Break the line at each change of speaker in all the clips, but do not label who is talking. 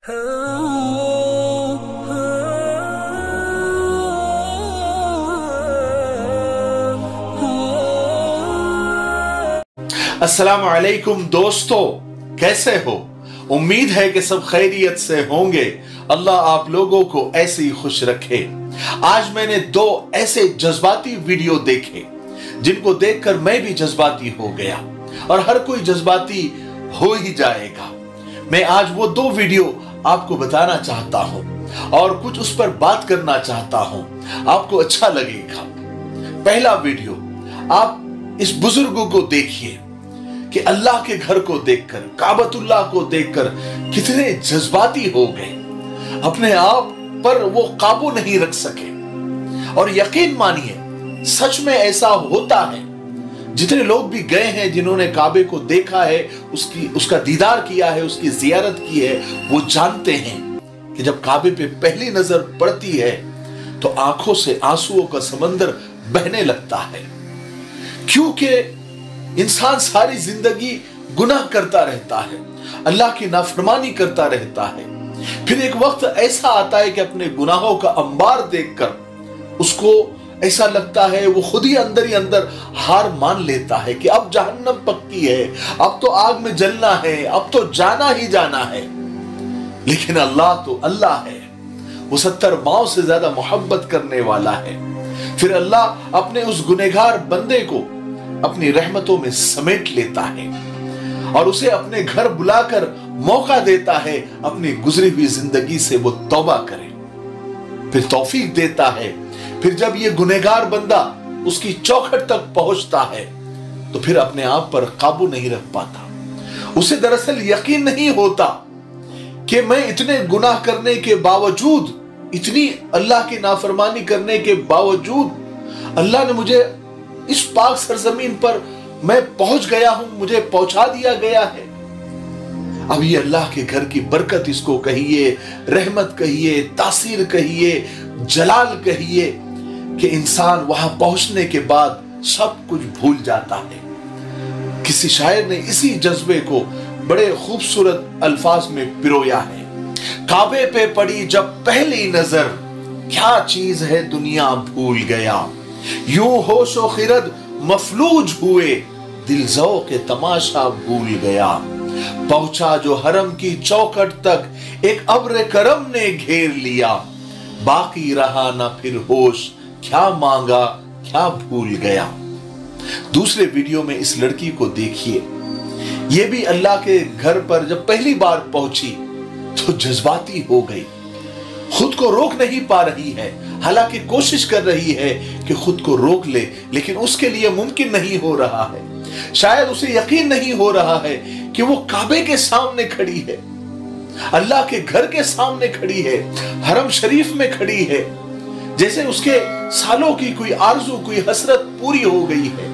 अस्सलाम वालेकुम दोस्तों, कैसे हो? उम्मीद है कि सब खैरियत से होंगे। अल्लाह आप लोगों को ऐसे ही खुश रखे। आज मैंने दो ऐसे जज्बाती वीडियो देखे जिनको देखकर मैं भी जज्बाती हो गया और हर कोई जज्बाती हो ही जाएगा। मैं आज वो दो वीडियो आपको बताना चाहता हूं और कुछ उस पर बात करना चाहता हूं, आपको अच्छा लगेगा। पहला वीडियो, आप इस बुजुर्ग को देखिए कि अल्लाह के घर को देखकर, काबतुल्लाह को देखकर कितने जज्बाती हो गए, अपने आप पर वो काबू नहीं रख सके। और यकीन मानिए सच में ऐसा होता है। जितने लोग भी गए हैं, जिन्होंने काबे को देखा है, उसका दीदार किया है, उसकी जियारत की है, वो जानते हैं कि जब काबे पे पहली नजर पड़ती है तो आंखों से आंसुओं का समंदर बहने लगता है। क्योंकि इंसान सारी जिंदगी गुनाह करता रहता है, अल्लाह की नाफरमानी करता रहता है। फिर एक वक्त ऐसा आता है कि अपने गुनाहों का अंबार देखकर उसको ऐसा लगता है, वो खुद ही अंदर हार मान लेता है कि अब जहन्नम पक्की है, अब तो आग में जलना है, अब तो जाना ही जाना है। लेकिन अल्लाह तो अल्लाह है, वो 70 माओं से ज्यादा मोहब्बत करने वाला है। फिर अल्लाह अपने उस गुनहगार बंदे को अपनी रहमतों में समेट लेता है और उसे अपने घर बुलाकर मौका देता है अपनी गुजरी हुई जिंदगी से वो तौबा करे, फिर तौफीक देता है। फिर जब ये गुनहगार बंदा उसकी चौखट तक पहुंचता है तो फिर अपने आप पर काबू नहीं रख पाता। उसे दरअसल यकीन नहीं होता कि मैं इतने गुनाह करने के बावजूद, इतनी अल्लाह की नाफरमानी करने के बावजूद अल्लाह ने मुझे इस पाक सरजमीन पर मैं पहुंच गया हूं, मुझे पहुंचा दिया गया है। अब ये अल्लाह के घर की बरकत इसको कहिए, रहमत कहिए, तासीर कहिए, जलाल कहिए कि इंसान वहां पहुंचने के बाद सब कुछ भूल जाता है। किसी शायर ने इसी जज्बे को बड़े खूबसूरत अल्फाज में पिरोया है। काबे पे पड़ी जब पहली नजर, क्या चीज है दुनिया भूल गया। यूं होशो खिरद मफलूज हुए, दिल ज़ौक़ तमाशा भूल गया। पहुंचा जो हरम की चौखट तक, एक अब्र करम ने घेर लिया। बाकी रहा ना फिर होश, क्या मांगा क्या भूल गया। दूसरे वीडियो में इस लड़की को देखिए, यह भी अल्लाह के घर पर जब पहली बार पहुंची तो जज्बाती हो गई, खुद को रोक नहीं पा रही है। हालांकि कोशिश कर रही है कि खुद को रोक ले, लेकिन उसके लिए मुमकिन नहीं हो रहा है। शायद उसे यकीन नहीं हो रहा है कि वो काबे के सामने खड़ी है, अल्लाह के घर के सामने खड़ी है, हरम शरीफ में खड़ी है, जैसे उसके सालों की कोई आरज़ू, कोई हसरत पूरी हो गई है।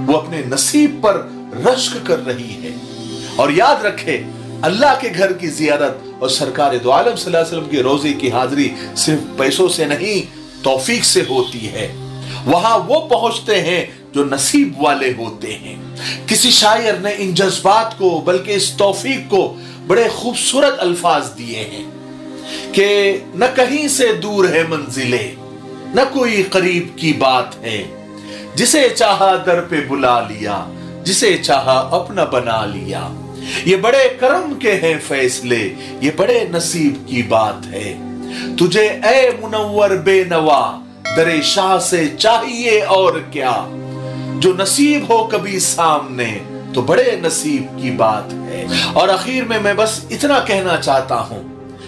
वो अपने नसीब पर रश्क कर रही है। और याद रखे, अल्लाह के घर की जियारत और सरकार दो आलम सल्लल्लाहु अलैहि वसल्लम के रोजे की हाजिरी सिर्फ पैसों से नहीं, तौफीक से होती है। वहां वो पहुंचते हैं जो नसीब वाले होते हैं। किसी शायर ने इन जज्बात को, बल्कि इस तौफीक को बड़े खूबसूरत अल्फाज दिए हैं कि न कहीं से दूर है मंजिले, न कोई करीब की बात है। जिसे चाहा दर पे बुला लिया, जिसे चाहा अपना बना लिया। ये बड़े करम के हैं फैसले, ये बड़े नसीब की बात है। तुझे ए मुनव्वर बेनवा, दरे शाह से चाहिए और क्या। जो नसीब हो कभी सामने, तो बड़े नसीब की बात है। और आखिर में मैं बस इतना कहना चाहता हूं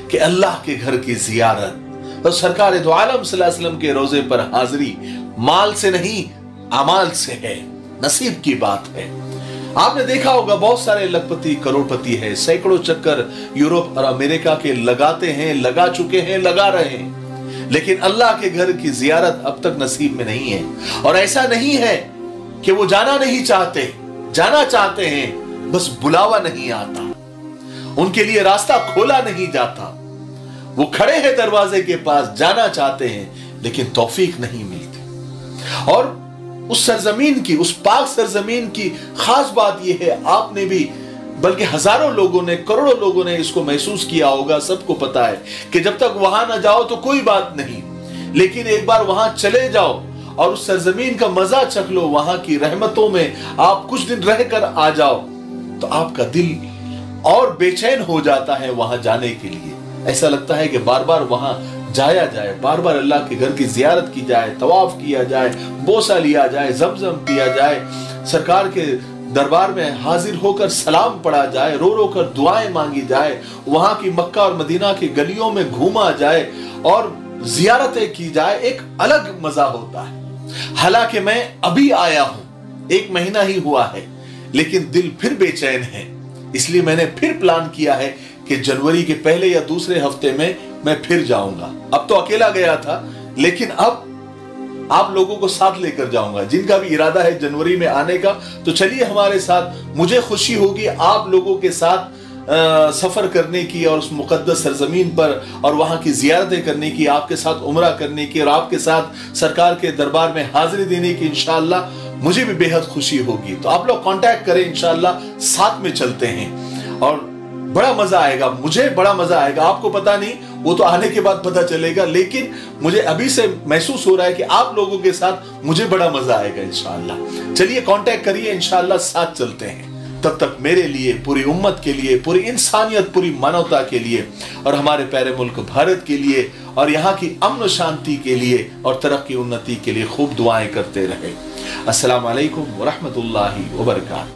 कि अल्लाह के घर की जियारत और सरकार दो आलम सल्लल्लाहु अलैहि वसल्लम के रोजे पर हाजिरी माल से नहीं, अमाल से है, नसीब की बात है। आपने देखा होगा बहुत सारे लखपति, करोड़पति हैं, सैकड़ों चक्कर यूरोप और अमेरिका के लगाते हैं, लगा चुके हैं, लगा रहे हैं, लेकिन अल्लाह के घर की जियारत अब तक नसीब में नहीं है। और ऐसा नहीं है कि वो जाना नहीं चाहते, जाना चाहते हैं, बस बुलावा नहीं आता, उनके लिए रास्ता खोला नहीं जाता। वो खड़े हैं दरवाजे के पास, जाना चाहते हैं, लेकिन तौफीक नहीं मिलती। और उस सरजमीन की, उस पाक सरजमीन की खास बात यह है, आपने भी बल्कि हजारों लोगों ने, करोड़ों लोगों ने इसको महसूस किया होगा। सबको पता है कि जब तक वहां ना जाओ तो कोई बात नहीं, लेकिन एक बार वहां चले जाओ और उस सरजमीन का मजा चख लो, वहां की रहमतों में आप कुछ दिन रहकर आ जाओ तो आपका दिल और बेचैन हो जाता है वहां जाने के लिए। ऐसा लगता है कि बार बार वहां जाया जाए, बार बार अल्लाह के घर की जियारत की जाए, तवाफ किया जाए, बोसा लिया जाए, जमजम पिया जाए, सरकार के दरबार में हाजिर होकर सलाम पढ़ा जाए, रो रो कर दुआएं मांगी जाए, वहां की मक्का और मदीना की गलियों में घूमा जाए और जियारतें की जाए। एक अलग मजा होता है। हालांकि मैं अभी आया हूं, 1 महीना ही हुआ है, लेकिन दिल फिर बेचैन है। इसलिए मैंने फिर प्लान किया है कि जनवरी के पहले या दूसरे हफ्ते में मैं फिर जाऊंगा। अब तो अकेला गया था, लेकिन अब आप लोगों को साथ लेकर जाऊंगा। जिनका भी इरादा है जनवरी में आने का, तो चलिए हमारे साथ। मुझे खुशी होगी आप लोगों के साथ सफर करने की और उस मुकद्दस सरजमीन पर और वहां की जियारतें करने की, आपके साथ उम्रा करने की और आपके साथ सरकार के दरबार में हाजिरी देने की इंशाअल्लाह मुझे भी बेहद खुशी होगी। तो आप लोग कांटेक्ट करें, इंशाअल्लाह साथ में चलते हैं और बड़ा मजा आएगा। मुझे बड़ा मजा आएगा, आपको पता नहीं, वो तो आने के बाद पता चलेगा, लेकिन मुझे अभी से महसूस हो रहा है कि आप लोगों के साथ मुझे बड़ा मजा आएगा इंशाअल्लाह। चलिए कांटेक्ट करिए, इंशाअल्लाह साथ चलते हैं। तब तक मेरे लिए, पूरी उम्मत के लिए, पूरी इंसानियत, पूरी मानवता के लिए और हमारे प्यारे मुल्क भारत के लिए और यहाँ की अमन शांति के लिए और तरक्की उन्नति के लिए खूब दुआएं करते रहे। अस्सलाम वालेकुम व रहमतुल्लाहि व बरकातहू।